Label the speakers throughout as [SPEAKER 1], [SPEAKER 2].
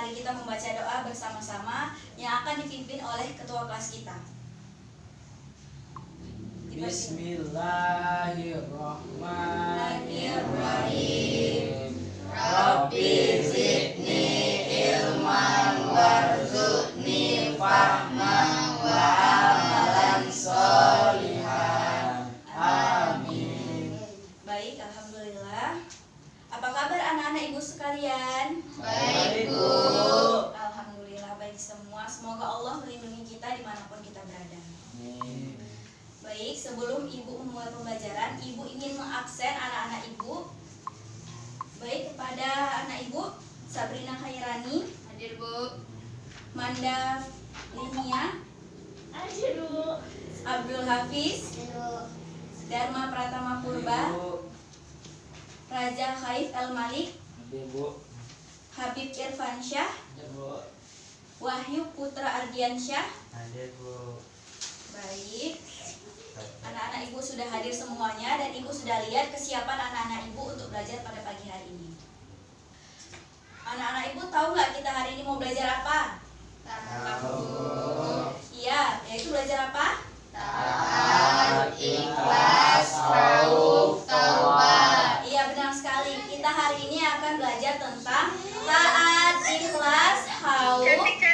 [SPEAKER 1] Mari kita membaca doa bersama-sama yang akan dipimpin oleh ketua kelas kita.
[SPEAKER 2] Bismillahirrahmanirrahim. Rabbi zidni ilman warzuqni fahman wa amalan sholihan. Amin.
[SPEAKER 1] Baik, alhamdulillah. Apa kabar anak-anak ibu sekalian?
[SPEAKER 2] Baik, Bu.
[SPEAKER 1] Alhamdulillah baik semua. Semoga Allah melindungi kita dimanapun kita berada.
[SPEAKER 2] Amin.
[SPEAKER 1] Baik, sebelum ibu memulai pembelajaran, ibu ingin mengabsen anak-anak ibu. Baik, kepada anak ibu Sabrina Khairani,
[SPEAKER 3] Hadir, Bu.
[SPEAKER 1] Manda Linia,
[SPEAKER 3] Hadir, Bu.
[SPEAKER 1] Abdul Hafiz, Dharma Pratama Purba, Raja Khaif El Malik,
[SPEAKER 2] Bu.
[SPEAKER 1] Habib Irfansyah,
[SPEAKER 2] Bu.
[SPEAKER 1] Wahyu Putra Ardiansyah.
[SPEAKER 2] Hadir, Bu.
[SPEAKER 1] Baik, anak-anak ibu sudah hadir semuanya dan ibu sudah lihat kesiapan anak-anak ibu untuk belajar pada pagi hari ini. Anak-anak ibu tahu nggak kita hari ini mau belajar apa?
[SPEAKER 2] Tahu.
[SPEAKER 1] Iya, yaitu belajar apa?
[SPEAKER 2] Taat, ikhlas, khauf, taubat.
[SPEAKER 1] Iya, benar sekali. Kita hari ini akan belajar tentang taat, ikhlas, khauf,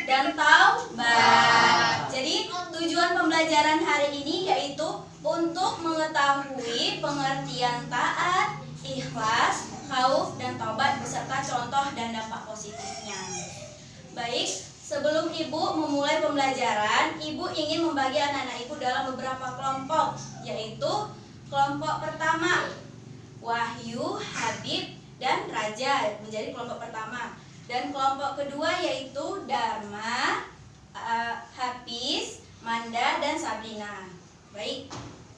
[SPEAKER 1] dan taubat. Jadi tujuan pembelajaran hari ini yaitu untuk mengetahui pengertian taat, ikhlas, khauf, dan taubat beserta contoh dan dampak positifnya. Baik, sebelum ibu memulai pembelajaran, ibu ingin membagi anak-anak ibu dalam beberapa kelompok, yaitu kelompok pertama Wahyu, Habib, dan Raja menjadi kelompok pertama. Dan kelompok kedua yaitu Dharma, Hafiz, Manda, dan Sabrina. Baik,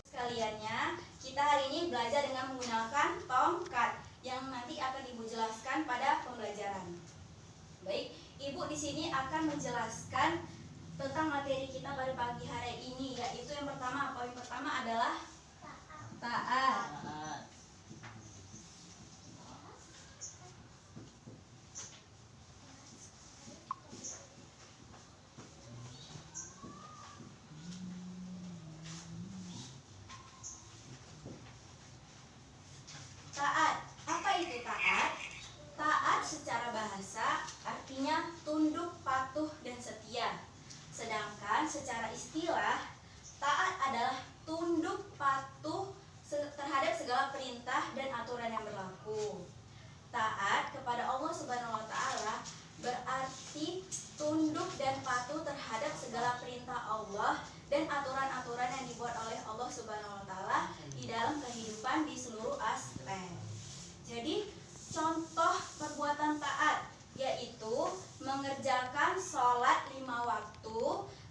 [SPEAKER 1] sekaliannya kita hari ini belajar dengan menggunakan tongkat yang nanti akan ibu jelaskan pada pembelajaran. Baik, ibu di sini akan menjelaskan tentang materi kita pada pagi hari ini, yaitu yang pertama, poin pertama adalah taat. Taat, apa itu taat? Taat secara bahasa artinya tunduk, patuh, dan setia. Sedangkan secara istilah, taat adalah tunduk, patuh terhadap segala perintah dan aturan yang berlaku. Taat kepada Allah Subhanahu wa Ta'ala berarti tunduk dan patuh terhadap segala perintah Allah dan aturan-aturan yang dibuat oleh Allah Subhanahu wa Ta'ala di dalam kehidupan di seluruh aspek. Jadi contoh perbuatan taat yaitu mengerjakan sholat 5 waktu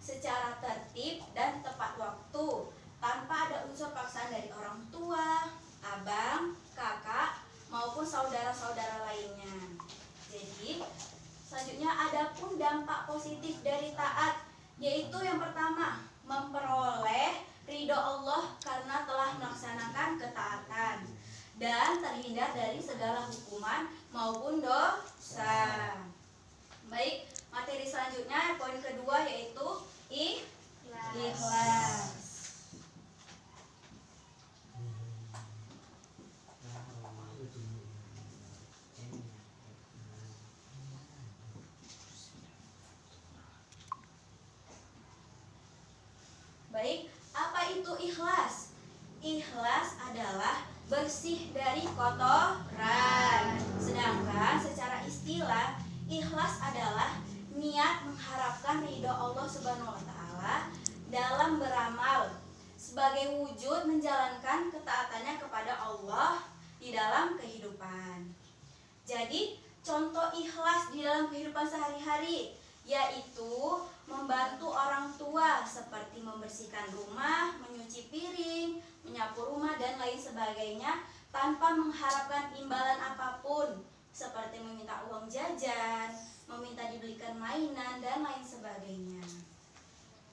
[SPEAKER 1] secara tertib dan tepat waktu tanpa ada unsur paksaan dari orang tua, abang, kakak maupun saudara-saudara lainnya. Jadi selanjutnya ada pun dampak positif dari taat, yaitu yang pertama memperoleh ridho Allah karena telah melaksanakan ketaatan dan terhindar dari segala hukuman maupun dosa. Baik, materi selanjutnya poin kedua yaitu ikhlas. Baik, apa itu ikhlas? Ikhlas adalah bersih dari kotoran. Sedangkan secara istilah, ikhlas adalah niat mengharapkan ridho Allah Subhanahu wa Ta'ala dalam beramal sebagai wujud menjalankan ketaatannya kepada Allah di dalam kehidupan. Jadi, contoh ikhlas di dalam kehidupan sehari-hari yaitu membantu orang tua seperti membersihkan rumah, menyuci piring, menyapu rumah, dan lain sebagainya tanpa mengharapkan imbalan apapun seperti meminta uang jajan, meminta dibelikan mainan, dan lain sebagainya.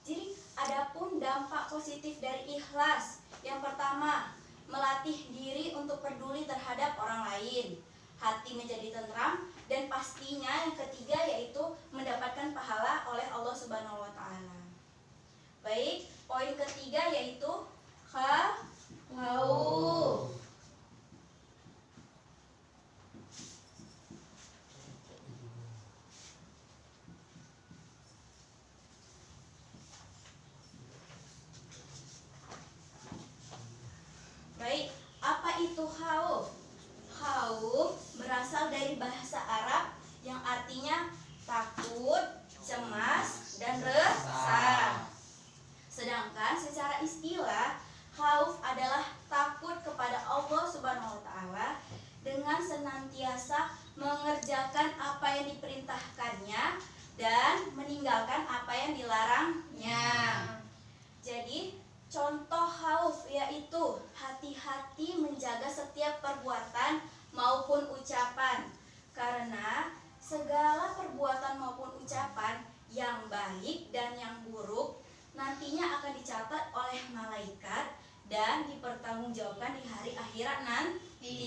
[SPEAKER 1] Jadi adapun dampak positif dari ikhlas, yang pertama melatih diri untuk peduli terhadap orang lain, hati menjadi tenteram, dan pastinya yang ketiga yaitu Subhanahu wa taala. Baik, poin ketiga yaitu khauf. Baik, apa itu khauf? Khauf berasal dari bahasa Arab yang artinya takut, cemas, dan resah. Sedangkan secara istilah, khauf adalah takut kepada Allah Subhanahu wa taala dengan senantiasa mengerjakan apa yang diperintahkannya dan meninggalkan apa yang dilarangnya. Jadi, contoh khauf yaitu hati-hati menjaga setiap perbuatan maupun ucapan, karena segala perbuatan maupun ucapan yang baik dan yang buruk nantinya akan dicatat oleh malaikat dan dipertanggungjawabkan di hari akhirat nanti.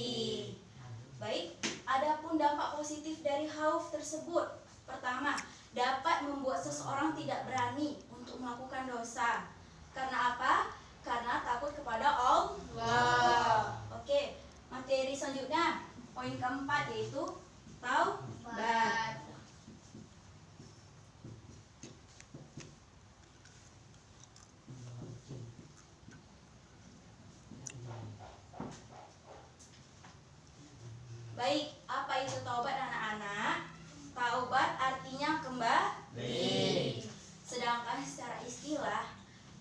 [SPEAKER 1] Baik, adapun dampak positif dari khauf tersebut. Pertama, dapat membuat seseorang tidak berani untuk melakukan dosa. Karena apa? Karena takut kepada Allah. Oke, materi selanjutnya, poin keempat yaitu taubat. Baik, apa itu taubat anak-anak? Taubat artinya kembali. Sedangkan secara istilah,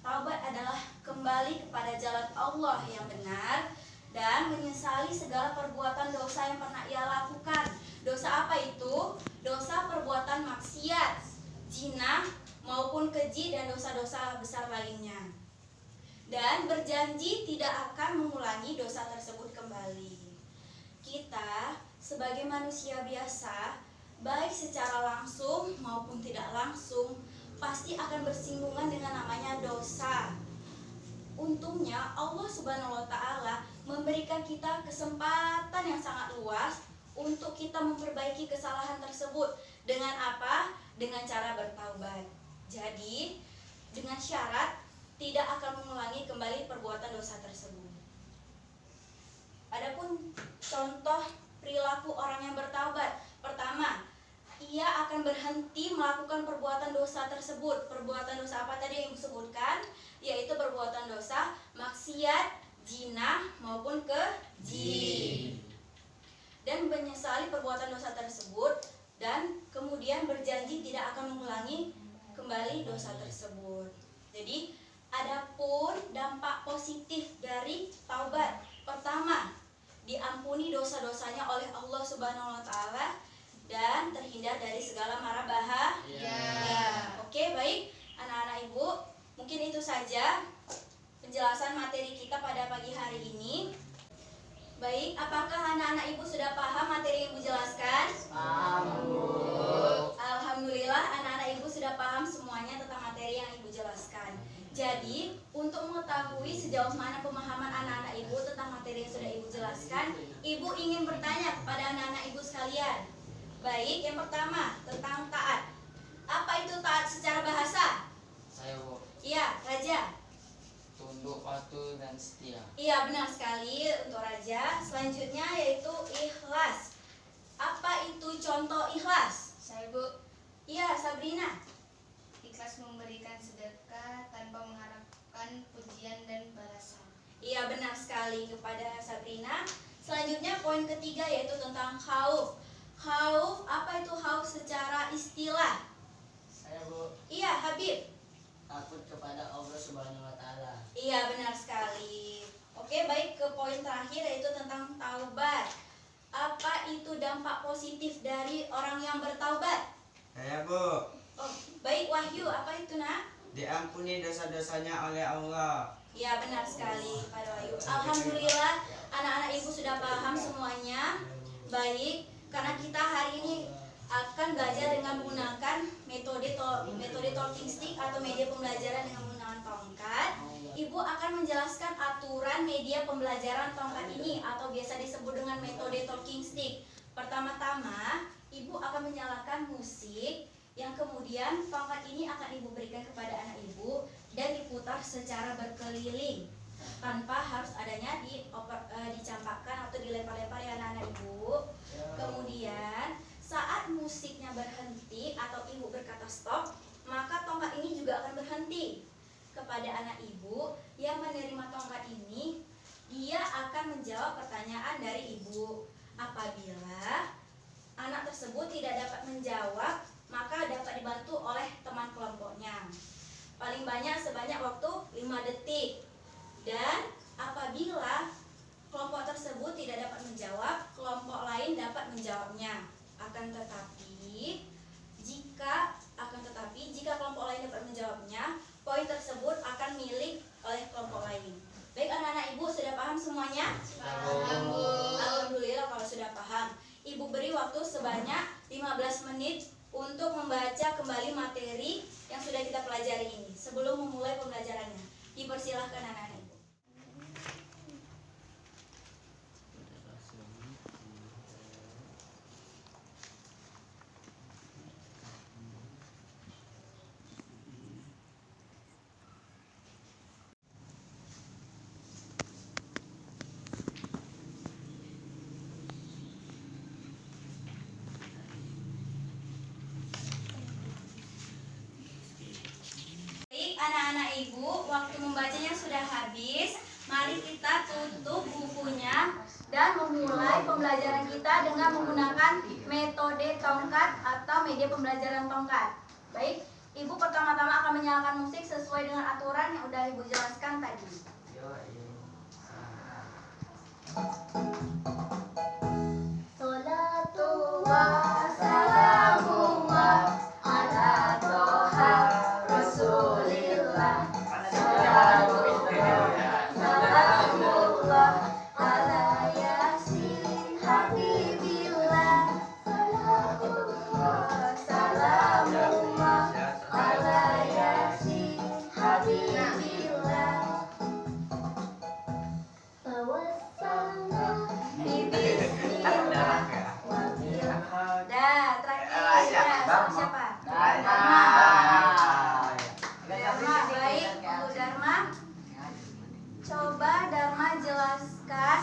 [SPEAKER 1] taubat adalah kembali kepada jalan Allah yang benar dan menyesali segala perbuatan dosa yang pernah ia lakukan. Dosa apa itu? Dosa perbuatan maksiat, zina, maupun keji dan dosa-dosa besar lainnya. Dan berjanji tidak akan mengulangi dosa tersebut kembali. Kita sebagai manusia biasa, baik secara langsung maupun tidak langsung, pasti akan bersinggungan dengan namanya dosa. Untungnya Allah Subhanahu wa taala memberikan kita kesempatan yang sangat luas untuk kita memperbaiki kesalahan tersebut. Dengan apa? Dengan cara bertaubat. Jadi, dengan syarat tidak akan mengulangi kembali perbuatan dosa tersebut. Adapun contoh perilaku orang yang bertaubat. Pertama, ia akan berhenti melakukan perbuatan dosa tersebut. Perbuatan dosa apa tadi yang disebutkan? Yaitu perbuatan dosa maksiat, zina, maupun keji. Dan menyesali perbuatan dosa tersebut dan kemudian berjanji tidak akan mengulangi kembali dosa tersebut. Jadi, adapun dampak positif dari taubat. Pertama, diampuni dosa-dosanya oleh Allah Subhanahu wa taala dan terhindar dari segala mara bahaya. Oke, baik anak-anak Ibu, mungkin itu saja penjelasan materi kita pada pagi hari ini. Baik, apakah anak-anak Ibu sudah paham materi yang Ibu jelaskan?
[SPEAKER 2] Paham, Bu.
[SPEAKER 1] Alhamdulillah anak-anak Ibu sudah paham semuanya tentang materi yang Ibu jelaskan. Jadi, untuk mengetahui sejauh mana pemahaman anak-anak Ibu tentang materi yang sudah Ibu jelaskan, Ibu ingin bertanya kepada anak-anak Ibu sekalian. Baik, yang pertama tentang taat. Apa itu taat secara bahasa?
[SPEAKER 2] Saya, Bu.
[SPEAKER 1] Iya, Raja.
[SPEAKER 2] Tunduk, patuh, dan setia.
[SPEAKER 1] Iya, benar sekali untuk Raja. Selanjutnya yaitu ikhlas. Apa itu contoh ikhlas?
[SPEAKER 3] Saya, Bu.
[SPEAKER 1] Iya, Sabrina.
[SPEAKER 3] Ikhlas memberikan sedekah tanpa mengharapkan pujian dan balasan.
[SPEAKER 1] Iya, benar sekali kepada Sabrina. Selanjutnya poin ketiga yaitu tentang khauf. Khauf, apa itu khauf secara istilah?
[SPEAKER 2] Saya, Bu.
[SPEAKER 1] Iya, Habib.
[SPEAKER 2] Takut kepada Allah Subhanahu wa taala.
[SPEAKER 1] Iya, benar sekali. Oke, baik, ke poin terakhir yaitu tentang taubat. Apa itu dampak positif dari orang yang bertaubat?
[SPEAKER 4] Saya, Bu,
[SPEAKER 1] Oh, baik Wahyu, apa itu nak?
[SPEAKER 4] diampuni dosa-dosanya oleh Allah.
[SPEAKER 1] Iya, benar sekali Pak Wahyu. Alhamdulillah anak-anak Ibu sudah paham semuanya. Baik, karena kita hari ini akan belajar dengan menggunakan metode talking stick atau media pembelajaran dengan menggunakan tongkat. Ibu akan menjelaskan aturan media pembelajaran tongkat ini atau biasa disebut dengan metode talking stick. Pertama-tama, Ibu akan menyalakan musik yang Yang kemudian tongkat ini akan ibu berikan kepada anak ibu dan diputar secara berkeliling tanpa harus adanya dicampakkan atau dilempar-lempar ya anak-anak ibu. Kemudian saat musiknya berhenti atau ibu berkata stop, maka tongkat ini juga akan berhenti. Kepada anak ibu yang menerima tongkat ini, dia akan menjawab pertanyaan dari ibu. Apabila anak tersebut tidak dapat menjawab, maka dapat dibantu oleh teman kelompoknya. Paling banyak sebanyak waktu 5 detik. Dan apabila kelompok tersebut tidak dapat menjawab, kelompok lain dapat menjawabnya. Akan tetapi jika kelompok lain dapat menjawabnya, poin tersebut akan milik oleh kelompok lain. Baik anak-anak ibu, sudah paham semuanya?
[SPEAKER 3] Paham, Bu.
[SPEAKER 1] Alhamdulillah kalau sudah paham. Ibu beri waktu sebanyak 15 menit untuk membaca kembali materi yang sudah kita pelajari ini sebelum memulai pembelajarannya. Dipersilahkan anak-anak ibu. Baik anak-anak ibu, waktu membacanya sudah habis. Mari kita tutup bukunya dan memulai pembelajaran kita dengan menggunakan metode tongkat atau media pembelajaran tongkat. Baik, ibu pertama-tama akan menyalakan musik sesuai dengan aturan yang sudah ibu jelaskan tadi. Salatullah salamullah ala toha Rasulillah. Salamullah ala yasin habibillah. Salamullah ala yasin habibillah. Bismillah. Dah, terakhir ya, sama siapa? Dharma. Dharma, baik, Bu Dharma. Coba Dharma jelaskan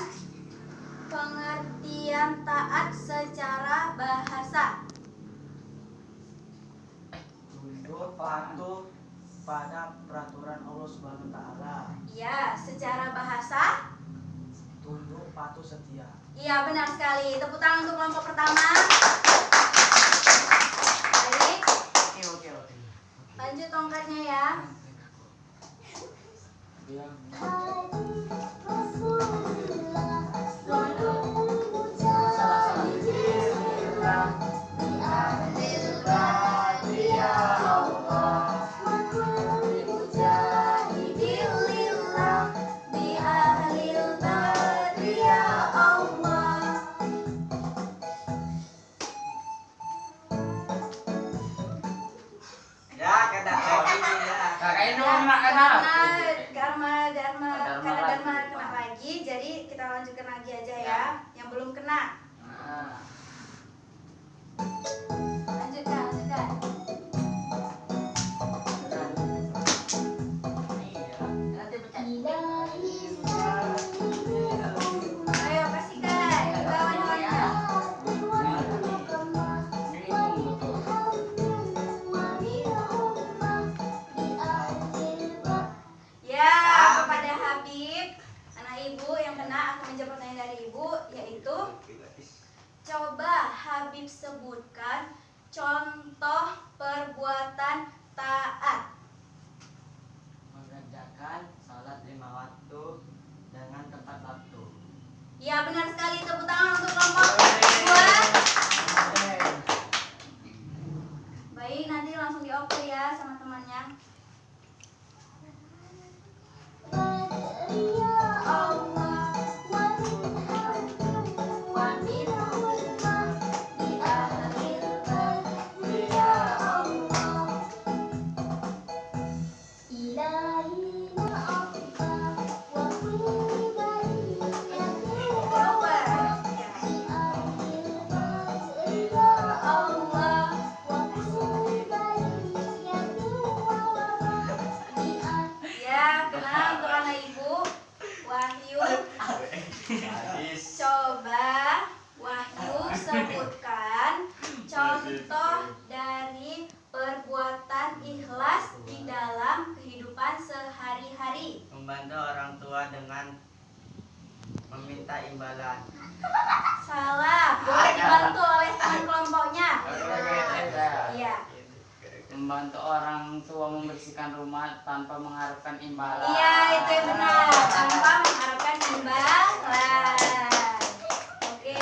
[SPEAKER 1] pengertian taat secara bahasa.
[SPEAKER 5] Tunduk patuh pada peraturan Allah Subhanahu wa taala.
[SPEAKER 1] Ya, secara bahasa.
[SPEAKER 5] Tunduk patuh setia.
[SPEAKER 1] Iya, benar sekali. Tepuk tangan untuk kelompok pertama. Baik,
[SPEAKER 5] Oke.
[SPEAKER 1] lanjut tongkatnya ya.
[SPEAKER 4] Ya, kada ini ya.
[SPEAKER 2] Kakaknya dong nak kena.
[SPEAKER 1] Karena Dharma kena lagi, jadi kita lanjutkan lagi aja ya. Yang belum kena, lanjutkan. Ayo kasihkan di bawah-bawahnya. Ya, kepada Habib, anak ibu yang kena akan menjawab pertanyaan dari ibu, yaitu coba Habib sebutkan contoh perbuatan taat.
[SPEAKER 4] Mengerjakan salat 5 waktu dengan tepat waktu.
[SPEAKER 1] Ya, benar sekali. Tepuk tangan untuk kelompok kedua. Baik, nanti langsung dioper ya sama temannya. Allah wa minhumma bi ahlil badri ya Allah. Oper.
[SPEAKER 2] Membantu orang tua membersihkan rumah tanpa mengharapkan imbalan.
[SPEAKER 1] Iya, itu yang benar. Tanpa mengharapkan imbalan. Oke.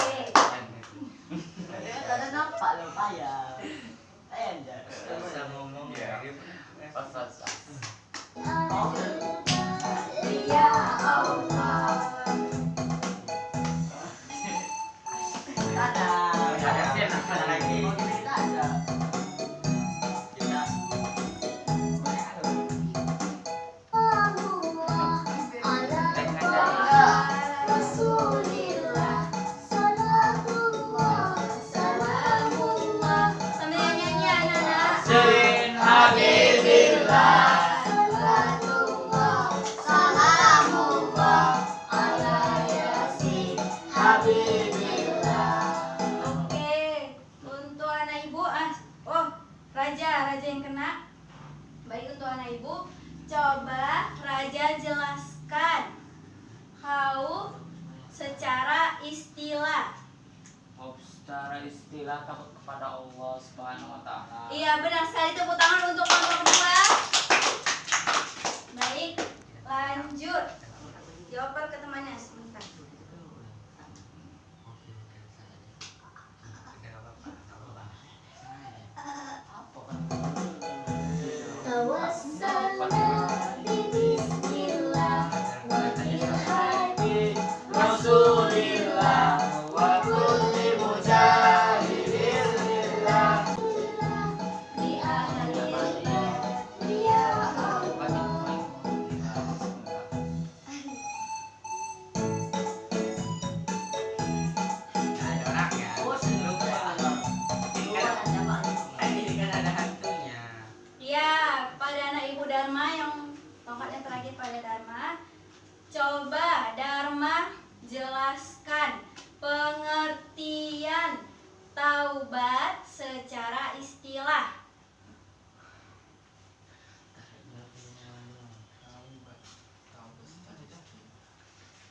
[SPEAKER 4] Ada nampak lo payah. Ayo
[SPEAKER 6] Bisa ngomong ya.
[SPEAKER 2] Pas.
[SPEAKER 1] Ya Allah.
[SPEAKER 4] ada.
[SPEAKER 6] Ada lagi.
[SPEAKER 4] Kita ada. Kita.
[SPEAKER 1] Rasulillah, salatullah, salamullah. Sambil nyanyi anak-anak.
[SPEAKER 2] Sin Habibillah.
[SPEAKER 1] Salatullah, salamullah, ala yasin habibillah. Oke, untuk anak ibu, Raja yang kena. Baik, untuk anak ibu, coba Raja jelaskan haul secara istilah.
[SPEAKER 2] Secara istilah takut kepada Allah Subhanahu wa taala.
[SPEAKER 1] Iya, benar sekali. Tepuk tangan untuk kelompok kedua. Baik, lanjut. Jawab ke temannya sebentar.
[SPEAKER 2] Rasulillah wa kulli mujahidin lillah.
[SPEAKER 1] Di akhir ya Allah.
[SPEAKER 6] Ada orangnya. Ini kan ada hantunya.
[SPEAKER 1] Ya, pada anak ibu Dharma yang tongkatnya terakhir pada Dharma. Coba Dharma jelaskan pengertian taubat secara istilah.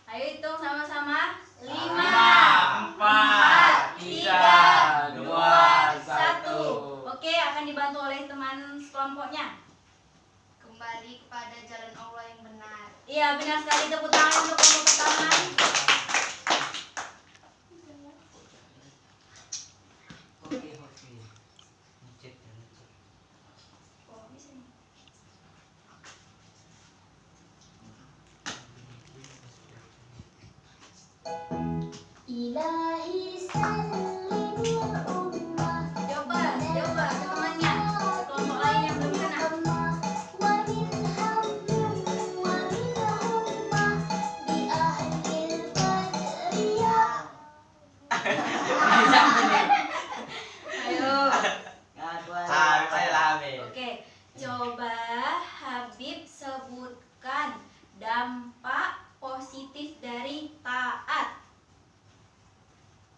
[SPEAKER 1] Ayo hitung sama-sama. 5, 4, 3, 2, 1. Oke, akan dibantu oleh teman sekelompoknya.
[SPEAKER 3] Kembali kepada jalan Allah yang benar.
[SPEAKER 1] Iya, benar sekali. Tepuk tangan untuk kelompok pertama. Oh, bisa nih.
[SPEAKER 7] Ilahi sallimil ummah
[SPEAKER 1] Coba ke temannya. Kelompok lain yang belum kena.
[SPEAKER 7] wa min hamdin wa min ummah bi ahlil badriyah.
[SPEAKER 1] Ayo.
[SPEAKER 6] Saya lame.
[SPEAKER 1] Oke, coba Habib sebutkan dampak positif dari taat.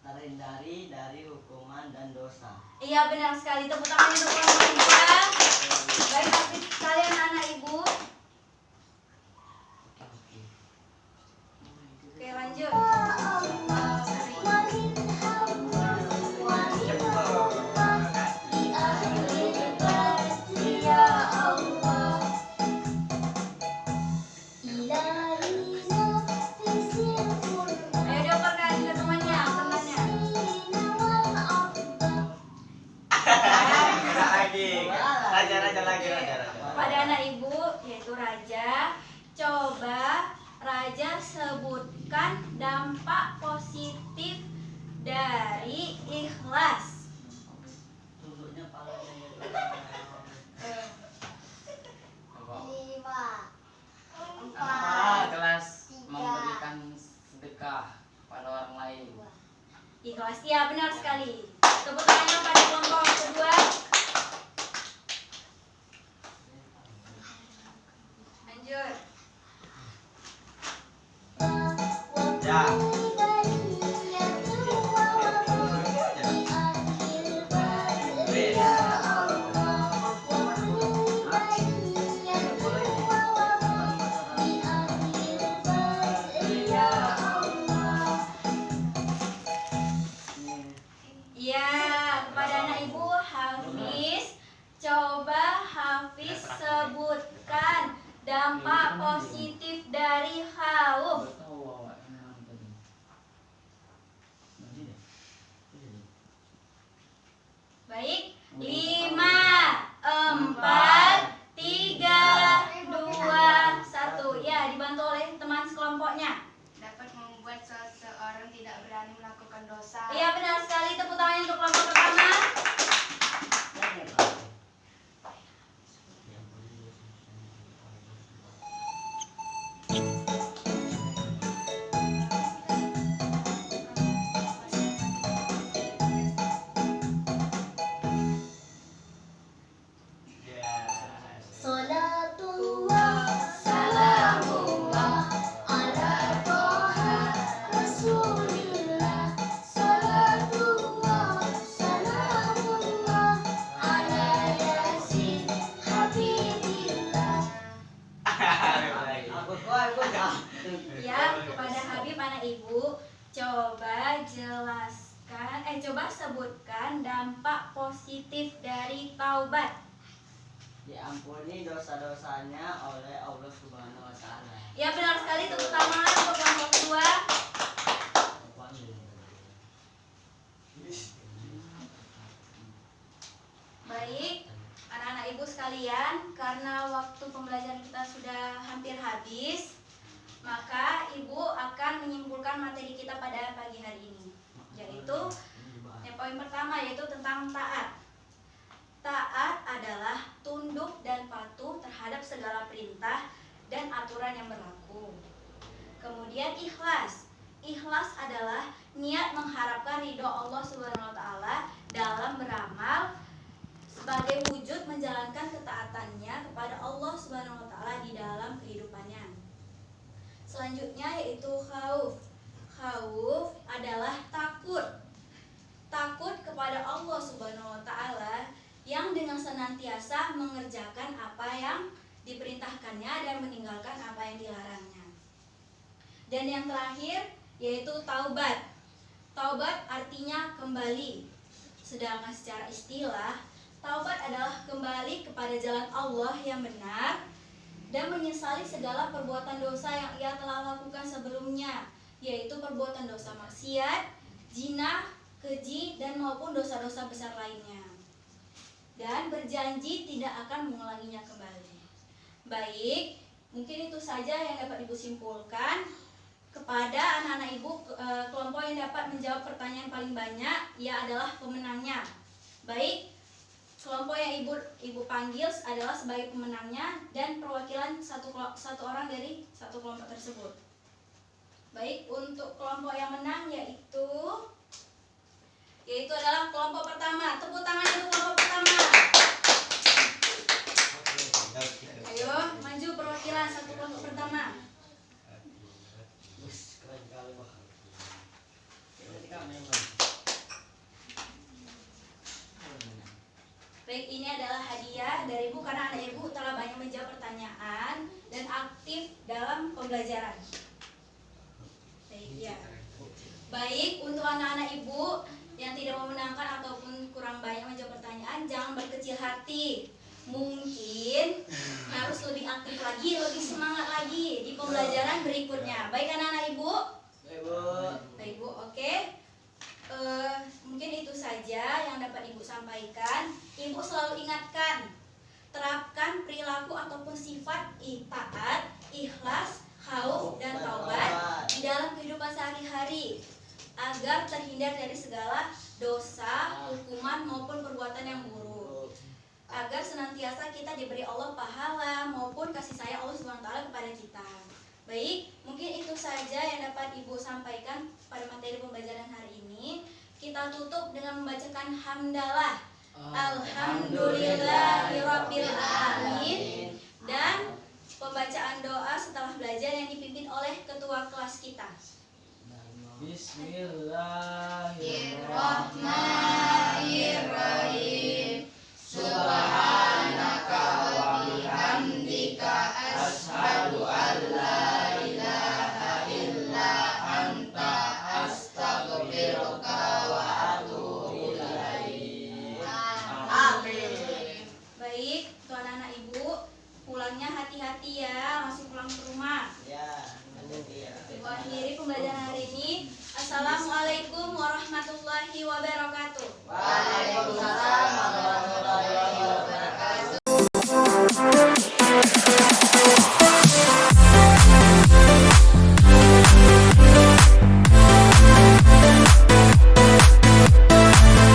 [SPEAKER 4] Terhindari dari hukuman dan dosa.
[SPEAKER 1] Iya, benar sekali. Tepuk tangan untuk kelompok kedua. Baik, aktif kalian anak ibu. Oke, lanjut.
[SPEAKER 7] Wa min hamdin wa min ummah bi ahlil badriyah Allah. Ilahi nafisil Qur'an
[SPEAKER 1] Ayo dioperkan ke temannya.
[SPEAKER 6] Raja lagi.
[SPEAKER 1] Pada anak ibu, yaitu Raja, coba Raja sebutkan dampak positif dari ikhlas.
[SPEAKER 4] Tunduknya palanya
[SPEAKER 2] Kelas memberikan sedekah pada orang lain.
[SPEAKER 1] Ikhlas, iya benar sekali. Tepuk tangan pada kelompok kedua. Lanjut.
[SPEAKER 6] Ya.
[SPEAKER 1] dampak positif dari khauf.
[SPEAKER 2] Nggak tahu awak yang mana tadi. Nanti deh.
[SPEAKER 1] Baik, 5, 4, 3, 2, 1. Ya, dibantu oleh teman sekelompoknya.
[SPEAKER 3] Dapat membuat seseorang tidak berani melakukan dosa.
[SPEAKER 1] Iya, benar sekali. Tepuk tangan untuk kelompok pertama.
[SPEAKER 7] Salatullah, salamullah ala Toha Rasulillah. Salatullah, salamullah ala Yasin Habibillah.
[SPEAKER 4] Aku dah.
[SPEAKER 1] Ya, kepada Habib anak ibu, coba coba sebutkan dampak positif dari taubat.
[SPEAKER 4] Diampuni dosa-dosanya oleh Allah Subhanahu wa taala.
[SPEAKER 1] Ya, benar sekali. Tepuk tangan untuk kelompok kedua. Baik, anak-anak ibu sekalian, karena waktu pembelajaran kita sudah hampir habis, maka ibu akan menyimpulkan materi kita pada pagi hari ini, yaitu yang poin pertama, yaitu tentang taat. Taat adalah tunduk dan patuh terhadap segala perintah dan aturan yang berlaku. Kemudian ikhlas. Ikhlas adalah niat mengharapkan ridho Allah Subhanahu wa taala dalam beramal sebagai wujud menjalankan ketaatannya kepada Allah Subhanahu wa taala di dalam kehidupannya. Selanjutnya yaitu khauf. Khauf adalah takut. Takut kepada Allah Subhanahu wa taala yang dengan senantiasa mengerjakan apa yang diperintahkannya dan meninggalkan apa yang dilarangnya. Dan yang terakhir yaitu taubat. Taubat artinya kembali. Sedangkan secara istilah, taubat adalah kembali kepada jalan Allah yang benar dan menyesali segala perbuatan dosa yang ia telah lakukan sebelumnya, yaitu perbuatan dosa maksiat, zina, keji, dan maupun dosa-dosa besar lainnya. Dan berjanji tidak akan mengulanginya kembali. Baik, mungkin itu saja yang dapat ibu simpulkan. Kepada anak-anak ibu, kelompok yang dapat menjawab pertanyaan paling banyak, ia adalah pemenangnya. Baik, kelompok yang ibu panggil adalah sebagai pemenangnya dan perwakilan satu orang dari satu kelompok tersebut. Baik, untuk kelompok yang menang yaitu adalah kelompok pertama. Tepuk tangan untuk kelompok pertama. Ayo, maju perwakilan satu kelompok pertama. Baik, ini adalah hadiah dari ibu karena anak ibu telah banyak menjawab pertanyaan dan aktif dalam pembelajaran. Baik, ya. Baik, untuk anak-anak ibu yang tidak memenangkan ataupun kurang banyak menjawab pertanyaan, jangan berkecil hati. Mungkin harus lebih aktif lagi, lebih semangat lagi di pembelajaran berikutnya. Baik anak-anak ibu? Baik bu, oke. Mungkin itu saja yang dapat ibu sampaikan. Ibu selalu ingatkan, terapkan perilaku ataupun sifat taat, ikhlas, khauf, dan taubat di dalam kehidupan sehari-hari agar terhindar dari segala dosa, hukuman maupun perbuatan yang buruk. Agar senantiasa kita diberi Allah pahala maupun kasih sayang Allah SWT kepada kita. Baik, mungkin itu saja yang dapat ibu sampaikan pada materi pembelajaran hari ini. Kita tutup dengan membacakan hamdalah. Alhamdulillahirabbil alamin, dan pembacaan doa setelah belajar yang dipimpin oleh ketua kelas kita.
[SPEAKER 3] Bismillahirrahmanirrahim. Subhanaka wa bihamdika asyhadu an la ilaha illa anta astaghfiruka wa atubu ilaik.
[SPEAKER 1] Baik, tuan anak ibu, pulangnya hati-hati ya. akhiri pembelajaran hari ini. Assalamualaikum warahmatullahi wabarakatuh.
[SPEAKER 4] Waalaikumsalam